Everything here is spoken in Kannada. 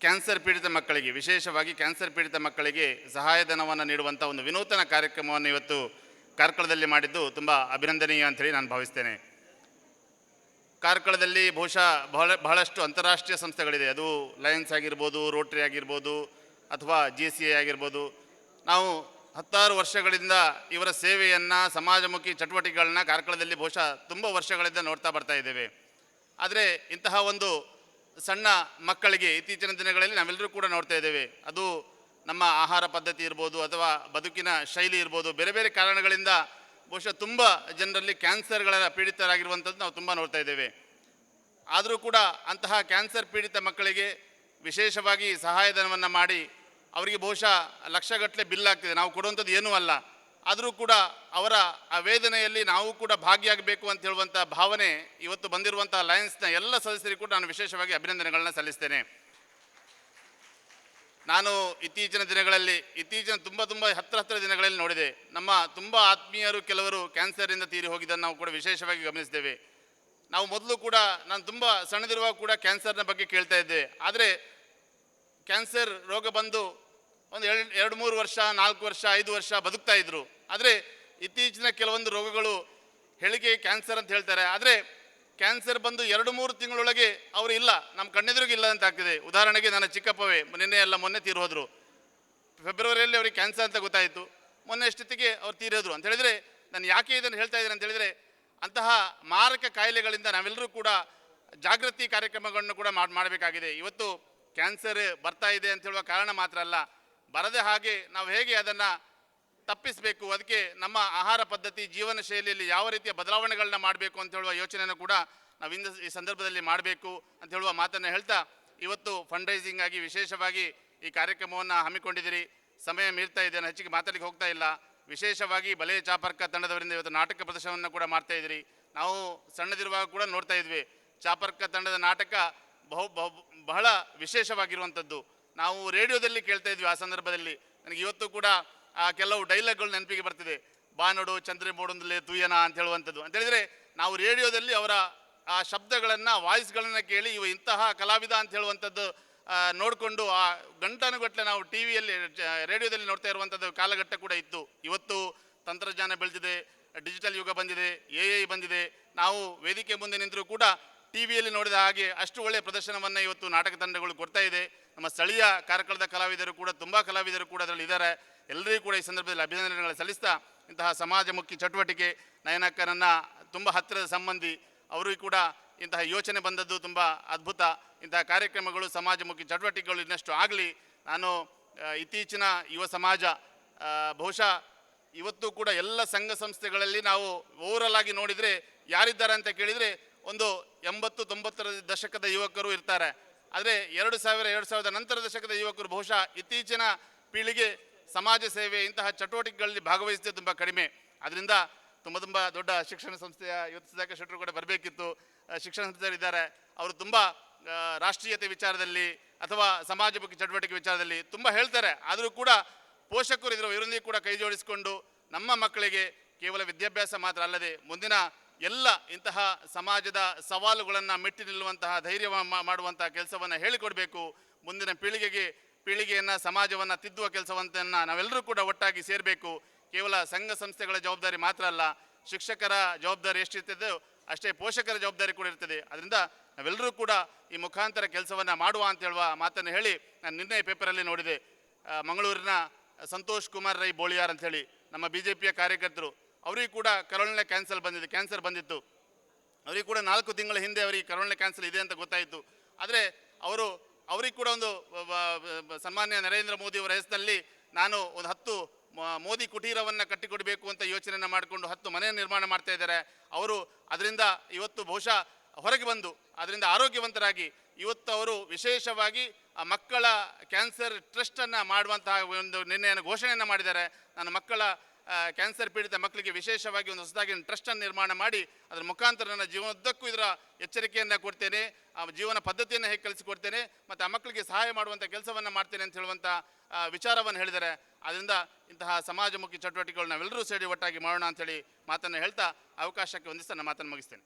ಕ್ಯಾನ್ಸರ್ ಪೀಡಿತ ಮಕ್ಕಳಿಗೆ, ವಿಶೇಷವಾಗಿ ಕ್ಯಾನ್ಸರ್ ಪೀಡಿತ ಮಕ್ಕಳಿಗೆ ಸಹಾಯಧನವನ್ನು ನೀಡುವಂಥ ಒಂದು ವಿನೂತನ ಕಾರ್ಯಕ್ರಮವನ್ನು ಇವತ್ತು ಕಾರ್ಕಳದಲ್ಲಿ ಮಾಡಿದ್ದು ತುಂಬ ಅಭಿನಂದನೀಯ ಅಂಥೇಳಿ ನಾನು ಭಾವಿಸ್ತೇನೆ. ಕಾರ್ಕಳದಲ್ಲಿ ಬಹುಶಃ ಬಹಳಷ್ಟು ಅಂತಾರಾಷ್ಟ್ರೀಯ ಸಂಸ್ಥೆಗಳಿದೆ. ಅದು ಲಯನ್ಸ್ ಆಗಿರ್ಬೋದು, ರೋಟ್ರಿ ಆಗಿರ್ಬೋದು, ಅಥವಾ GCI ಆಗಿರ್ಬೋದು. ನಾವು 10 ವರ್ಷಗಳಿಂದ ಇವರ ಸೇವೆಯನ್ನು, ಸಮಾಜಮುಖಿ ಚಟುವಟಿಕೆಗಳನ್ನ ಕಾರ್ಕಳದಲ್ಲಿ ಬಹುಶಃ ತುಂಬ ವರ್ಷಗಳಿಂದ ನೋಡ್ತಾ ಬರ್ತಾ ಇದ್ದೇವೆ. ಆದರೆ ಇಂತಹ ಒಂದು ಸಣ್ಣ ಮಕ್ಕಳಿಗೆ ಇತ್ತೀಚಿನ ದಿನಗಳಲ್ಲಿ ನಾವೆಲ್ಲರೂ ಕೂಡ ನೋಡ್ತಾ ಇದ್ದೇವೆ. ಅದು ನಮ್ಮ ಆಹಾರ ಪದ್ಧತಿ ಇರ್ಬೋದು, ಅಥವಾ ಬದುಕಿನ ಶೈಲಿ ಇರ್ಬೋದು, ಬೇರೆ ಬೇರೆ ಕಾರಣಗಳಿಂದ ಬಹುಶಃ ತುಂಬ ಜನರಲ್ಲಿ ಕ್ಯಾನ್ಸರ್ಗಳ ಪೀಡಿತರಾಗಿರುವಂಥದ್ದು ನಾವು ತುಂಬ ನೋಡ್ತಾ ಇದ್ದೇವೆ. ಆದರೂ ಕೂಡ ಅಂತಹ ಕ್ಯಾನ್ಸರ್ ಪೀಡಿತ ಮಕ್ಕಳಿಗೆ ವಿಶೇಷವಾಗಿ ಸಹಾಯಧನವನ್ನು ಮಾಡಿ ಅವರಿಗೆ ಬಹುಶಃ ಲಕ್ಷಗಟ್ಟಲೆ ಬಿಲ್ ಆಗ್ತಿದೆ. ನಾವು ಕೊಡುವಂಥದ್ದು ಏನೂ ಅಲ್ಲ. ಆದರೂ ಕೂಡ ಅವರ ಆ ವೇದನೆಯಲ್ಲಿ ನಾವು ಕೂಡ ಭಾಗಿಯಾಗಬೇಕು ಅಂತ ಹೇಳುವಂಥ ಭಾವನೆ ಇವತ್ತು ಬಂದಿರುವಂಥ ಲಯನ್ಸ್ನ ಎಲ್ಲ ಸದಸ್ಯರಿಗೂ ಕೂಡ ನಾನು ವಿಶೇಷವಾಗಿ ಅಭಿನಂದನೆಗಳನ್ನ ಸಲ್ಲಿಸ್ತೇನೆ. ನಾನು ಇತ್ತೀಚಿನ ತುಂಬ ಹತ್ತಿರ ದಿನಗಳಲ್ಲಿ ನೋಡಿದೆ. ನಮ್ಮ ತುಂಬ ಆತ್ಮೀಯರು ಕೆಲವರು ಕ್ಯಾನ್ಸರಿಂದ ತೀರಿ ಹೋಗಿದ್ದನ್ನು ನಾವು ಕೂಡ ವಿಶೇಷವಾಗಿ ಗಮನಿಸಿದ್ದೇವೆ. ನಾವು ಮೊದಲು ಕೂಡ ನಾನು ತುಂಬ ಸಣ್ಣದಿರುವಾಗ ಕೂಡ ಕ್ಯಾನ್ಸರ್ನ ಬಗ್ಗೆ ಕೇಳ್ತಾ ಇದ್ದೆ. ಆದರೆ ಕ್ಯಾನ್ಸರ್ ರೋಗ ಬಂದು ಒಂದು 2-3 ವರ್ಷ, 4 ವರ್ಷ, 5 ವರ್ಷ ಬದುಕ್ತಾ ಇದ್ದರು. ಆದರೆ ಇತ್ತೀಚಿನ ಕೆಲವೊಂದು ರೋಗಗಳು ಹೇಳಿಕೆ ಕ್ಯಾನ್ಸರ್ ಅಂತ ಹೇಳ್ತಾರೆ. ಆದರೆ ಕ್ಯಾನ್ಸರ್ ಬಂದು 2-3 ತಿಂಗಳೊಳಗೆ ಅವರು ಇಲ್ಲ, ನಮ್ಮ ಕಣ್ಣೆದುರಿಗೆ ಇಲ್ಲ ಅಂತ ಆಗ್ತಿದೆ. ಉದಾಹರಣೆಗೆ ನನ್ನ ಚಿಕ್ಕಪ್ಪವೇ ಮೊನ್ನೆ ತೀರಿ ಹೋದರು. ಫೆಬ್ರವರಿಯಲ್ಲಿ ಅವ್ರಿಗೆ ಕ್ಯಾನ್ಸರ್ ಅಂತ ಗೊತ್ತಾಯಿತು. ಮೊನ್ನೆ ಅಷ್ಟೊತ್ತಿಗೆ ಅವ್ರು ತೀರೋದ್ರು ಅಂತ ಹೇಳಿದರೆ, ನಾನು ಯಾಕೆ ಇದನ್ನು ಹೇಳ್ತಾ ಇದ್ದೇನೆ ಅಂತ ಹೇಳಿದರೆ, ಅಂತಹ ಮಾರಕ ಕಾಯಿಲೆಗಳಿಂದ ನಾವೆಲ್ಲರೂ ಕೂಡ ಜಾಗೃತಿ ಕಾರ್ಯಕ್ರಮಗಳನ್ನು ಕೂಡ ಮಾಡಬೇಕಾಗಿದೆ. ಇವತ್ತು ಕ್ಯಾನ್ಸರ್ ಬರ್ತಾ ಇದೆ ಅಂತ ಹೇಳುವ ಕಾರಣ ಮಾತ್ರ ಅಲ್ಲ, ಬರದೆ ಹಾಗೆ ನಾವು ಹೇಗೆ ಅದನ್ನು ತಪ್ಪಿಸಬೇಕು, ಅದಕ್ಕೆ ನಮ್ಮ ಆಹಾರ ಪದ್ಧತಿ, ಜೀವನ ಶೈಲಿಯಲ್ಲಿ ಯಾವ ರೀತಿಯ ಬದಲಾವಣೆಗಳನ್ನ ಮಾಡಬೇಕು ಅಂತ ಹೇಳುವ ಯೋಚನೆಯನ್ನು ಕೂಡ ನಾವು ಈ ಸಂದರ್ಭದಲ್ಲಿ ಮಾಡಬೇಕು ಅಂತ ಹೇಳುವ ಮಾತನ್ನು ಹೇಳ್ತಾ, ಇವತ್ತು ಫಂಡ್ ರೈಸಿಂಗ್ ಆಗಿ ವಿಶೇಷವಾಗಿ ಈ ಕಾರ್ಯಕ್ರಮವನ್ನು ಹಮ್ಮಿಕೊಂಡಿದ್ದೀರಿ. ಸಮಯ ಮೀರ್ತಾ ಇದೆ, ನಾನು ಹೆಚ್ಚಿಗೆ ಮಾತಾಡಲಿಕ್ಕೆ ಹೋಗ್ತಾ ಇಲ್ಲ. ವಿಶೇಷವಾಗಿ ಬಲೆ ಚಾಪರ್ಕ ತಂಡದವರಿಂದ ಇವತ್ತು ನಾಟಕ ಪ್ರದರ್ಶನವನ್ನು ಕೂಡ ಮಾಡ್ತಾ ಇದ್ದೀರಿ. ನಾವು ಸಣ್ಣದಿರುವಾಗ ಕೂಡ ನೋಡ್ತಾ ಇದ್ವಿ, ಚಾಪರ್ಕ ತಂಡದ ನಾಟಕ ಬಹಳ ವಿಶೇಷವಾಗಿರುವಂಥದ್ದು. ನಾವು ರೇಡಿಯೋದಲ್ಲಿ ಕೇಳ್ತಾ ಇದ್ವಿ. ಆ ಸಂದರ್ಭದಲ್ಲಿ ನನಗೆ ಇವತ್ತು ಕೂಡ ಕೆಲವು ಡೈಲಾಗ್ಗಳು ನೆನಪಿಗೆ ಬರ್ತಿದೆ. ಬಾನೋಡು ಚಂದ್ರ ಮೋಡೊಂದಲೇ ತುಯ್ಯನ ಅಂತ ಹೇಳುವಂಥದ್ದು. ಅಂತ ಹೇಳಿದರೆ ನಾವು ರೇಡಿಯೋದಲ್ಲಿ ಅವರ ಆ ಶಬ್ದಗಳನ್ನು, ವಾಯ್ಸ್ಗಳನ್ನು ಕೇಳಿ ಇವ ಇಂತಹ ಕಲಾವಿದ ಅಂತ ಹೇಳುವಂಥದ್ದು ನೋಡಿಕೊಂಡು ಆ ಗಂಟನುಗಟ್ಟಲೆ ನಾವು ರೇಡಿಯೋದಲ್ಲಿ ನೋಡ್ತಾ ಇರುವಂಥದ್ದು ಕಾಲಘಟ್ಟ ಕೂಡ ಇತ್ತು. ಇವತ್ತು ತಂತ್ರಜ್ಞಾನ ಬೆಳೆದಿದೆ, ಡಿಜಿಟಲ್ ಯುಗ ಬಂದಿದೆ, AI ಬಂದಿದೆ. ನಾವು ವೇದಿಕೆ ಮುಂದೆ ನಿಂತರೂ ಕೂಡ ಟಿವಿಯಲ್ಲಿ ನೋಡಿದ ಹಾಗೆ ಅಷ್ಟು ಒಳ್ಳೆಯ ಪ್ರದರ್ಶನವನ್ನು ಇವತ್ತು ನಾಟಕ ತಂಡಗಳು ಕೊಡ್ತಾ ಇದೆ. ನಮ್ಮ ಸ್ಥಳೀಯ ಕಾರ್ಕಳದ ಕಲಾವಿದರು ಕೂಡ, ತುಂಬ ಕಲಾವಿದರು ಕೂಡ ಅದರಲ್ಲಿ ಇದ್ದಾರೆ. ಎಲ್ಲರಿಗೂ ಕೂಡ ಈ ಸಂದರ್ಭದಲ್ಲಿ ಅಭಿನಂದನೆಗಳು ಸಲ್ಲಿಸ್ತಾ, ಇಂತಹ ಸಮಾಜಮುಖಿ ಚಟುವಟಿಕೆ, ನಯನಕ್ಕ ನನ್ನ ತುಂಬ ಹತ್ತಿರದ ಸಂಬಂಧಿ, ಅವರಿಗೂ ಕೂಡ ಇಂತಹ ಯೋಚನೆ ಬಂದದ್ದು ತುಂಬ ಅದ್ಭುತ. ಇಂತಹ ಕಾರ್ಯಕ್ರಮಗಳು, ಸಮಾಜಮುಖಿ ಚಟುವಟಿಕೆಗಳು ಇನ್ನಷ್ಟು ಆಗಲಿ. ನಾನು ಇತ್ತೀಚಿನ ಯುವ ಸಮಾಜ ಬಹುಶಃ ಇವತ್ತು ಕೂಡ ಎಲ್ಲ ಸಂಘ ಸಂಸ್ಥೆಗಳಲ್ಲಿ ನಾವು ಓವರಲ್ ಆಗಿ ನೋಡಿದರೆ ಯಾರಿದ್ದಾರೆ ಅಂತ ಕೇಳಿದರೆ ಒಂದು 80-90ರ ದಶಕದ ಯುವಕರು ಇರ್ತಾರೆ. ಆದರೆ 2000 ನಂತರ ದಶಕದ ಯುವಕರು ಬಹುಶಃ ಇತ್ತೀಚಿನ ಪೀಳಿಗೆ ಸಮಾಜ ಸೇವೆ ಇಂತಹ ಚಟುವಟಿಕೆಗಳಲ್ಲಿ ಭಾಗವಹಿಸಿದೆ ತುಂಬ ಕಡಿಮೆ. ಅದರಿಂದ ತುಂಬ ದೊಡ್ಡ ಶಿಕ್ಷಣ ಸಂಸ್ಥೆಯ ಇವತ್ತು ಸುಧಾಕರ್ ಶೆಟ್ಟರು ಕೂಡ ಬರಬೇಕಿತ್ತು. ಶಿಕ್ಷಣ ಸಂಸ್ಥೆಯಲ್ಲಿದ್ದಾರೆ. ಅವರು ತುಂಬ ರಾಷ್ಟ್ರೀಯತೆ ವಿಚಾರದಲ್ಲಿ ಅಥವಾ ಸಮಾಜಮುಖಿ ಚಟುವಟಿಕೆ ವಿಚಾರದಲ್ಲಿ ತುಂಬ ಹೇಳ್ತಾರೆ. ಆದರೂ ಕೂಡ ಪೋಷಕರು ಇವರೊಂದಿಗೆ ಕೂಡ ಕೈ ಜೋಡಿಸಿಕೊಂಡು ನಮ್ಮ ಮಕ್ಕಳಿಗೆ ಕೇವಲ ವಿದ್ಯಾಭ್ಯಾಸ ಮಾತ್ರ ಅಲ್ಲದೆ ಮುಂದಿನ ಎಲ್ಲ ಇಂತಹ ಸಮಾಜದ ಸವಾಲುಗಳನ್ನು ಮೆಟ್ಟಿ ನಿಲ್ಲುವಂತಹ ಧೈರ್ಯ ಮಾಡುವಂತಹ ಕೆಲಸವನ್ನು ಹೇಳಿಕೊಡಬೇಕು. ಮುಂದಿನ ಪೀಳಿಗೆಯನ್ನು, ಸಮಾಜವನ್ನು ತಿದ್ದುವ ಕೆಲಸವನ್ನು ನಾವೆಲ್ಲರೂ ಕೂಡ ಒಟ್ಟಾಗಿ ಸೇರಬೇಕು. ಕೇವಲ ಸಂಘ ಸಂಸ್ಥೆಗಳ ಜವಾಬ್ದಾರಿ ಮಾತ್ರ ಅಲ್ಲ, ಶಿಕ್ಷಕರ ಜವಾಬ್ದಾರಿ ಎಷ್ಟಿರ್ತದೋ ಅಷ್ಟೇ ಪೋಷಕರ ಜವಾಬ್ದಾರಿ ಕೂಡ ಇರ್ತದೆ. ಅದರಿಂದ ನಾವೆಲ್ಲರೂ ಕೂಡ ಈ ಮುಖಾಂತರ ಕೆಲಸವನ್ನು ಮಾಡುವ ಅಂತ ಹೇಳುವ ಮಾತನ್ನು ಹೇಳಿ, ನಾನು ನಿನ್ನೆ ಪೇಪರಲ್ಲಿ ನೋಡಿದೆ, ಮಂಗಳೂರಿನ ಸಂತೋಷ್ ಕುಮಾರ್ ರೈ ಬೋಳಿಯಾರ್ ಅಂಥೇಳಿ ನಮ್ಮ BJPಯ ಕಾರ್ಯಕರ್ತರು, ಅವರಿಗೂ ಕೂಡ ಕರೋಳನೆ ಕ್ಯಾನ್ಸರ್ ಬಂದಿತ್ತು. ಅವರಿಗೆ ಕೂಡ 4 ತಿಂಗಳ ಹಿಂದೆ ಅವರಿಗೆ ಕರೋಳನೆ ಕ್ಯಾನ್ಸರ್ ಇದೆ ಅಂತ ಗೊತ್ತಾಯಿತು. ಆದರೆ ಅವರಿಗೆ ಕೂಡ ಒಂದು ಸನ್ಮಾನ್ಯ ನರೇಂದ್ರ ಮೋದಿ ಅವರ ಹೆಸರಿನಲ್ಲಿ ನಾನು ಒಂದು 10 ಮೋದಿ ಕುಟೀರವನ್ನು ಕಟ್ಟಿಕೊಡಬೇಕು ಅಂತ ಯೋಚನೆಯನ್ನು ಮಾಡಿಕೊಂಡು 10 ಮನೆ ನಿರ್ಮಾಣ ಮಾಡ್ತಾ ಇದ್ದಾರೆ. ಅವರು ಅದರಿಂದ ಇವತ್ತು ಬಹುಶಃ ಹೊರಗೆ ಬಂದು ಅದರಿಂದ ಆರೋಗ್ಯವಂತರಾಗಿ ಇವತ್ತು ಅವರು ವಿಶೇಷವಾಗಿ ಮಕ್ಕಳ ಕ್ಯಾನ್ಸರ್ ಟ್ರಸ್ಟನ್ನು ಮಾಡುವಂತಹ ಒಂದು ನಿರ್ಣಯನ ಘೋಷಣೆಯನ್ನು ಮಾಡಿದ್ದಾರೆ. ನಾನು ಮಕ್ಕಳ ಕ್ಯಾನ್ಸರ್ ಪೀಡಿತ ಮಕ್ಕಳಿಗೆ ವಿಶೇಷವಾಗಿ ಒಂದು ಹೊಸದಾಗಿ ಟ್ರಸ್ಟನ್ನು ನಿರ್ಮಾಣ ಮಾಡಿ ಅದರ ಮುಖಾಂತರ ನನ್ನ ಜೀವನದ್ದಕ್ಕೂ ಇದರ ಎಚ್ಚರಿಕೆಯನ್ನು ಕೊಡ್ತೇನೆ, ಆ ಜೀವನ ಪದ್ಧತಿಯನ್ನು ಹೇಗೆ ಕಲಿಸಿಕೊಡ್ತೇನೆ, ಮತ್ತು ಆ ಮಕ್ಕಳಿಗೆ ಸಹಾಯ ಮಾಡುವಂಥ ಕೆಲಸವನ್ನು ಮಾಡ್ತೇನೆ ಅಂತ ಹೇಳುವಂಥ ವಿಚಾರವನ್ನು ಹೇಳಿದ್ದಾರೆ. ಆದ್ದರಿಂದ ಇಂತಹ ಸಮಾಜಮುಖಿ ಚಟುವಟಿಕೆಗಳು ನಾವೆಲ್ಲರೂ ಸೇರಿ ಒಟ್ಟಾಗಿ ಮಾಡೋಣ ಅಂಥೇಳಿ ಮಾತನ್ನು ಹೇಳ್ತಾ ಅವಕಾಶಕ್ಕೆ ವಂದಿಸ್ತಾ ನನ್ನ ಮಾತನ್ನು ಮುಗಿಸ್ತೇನೆ.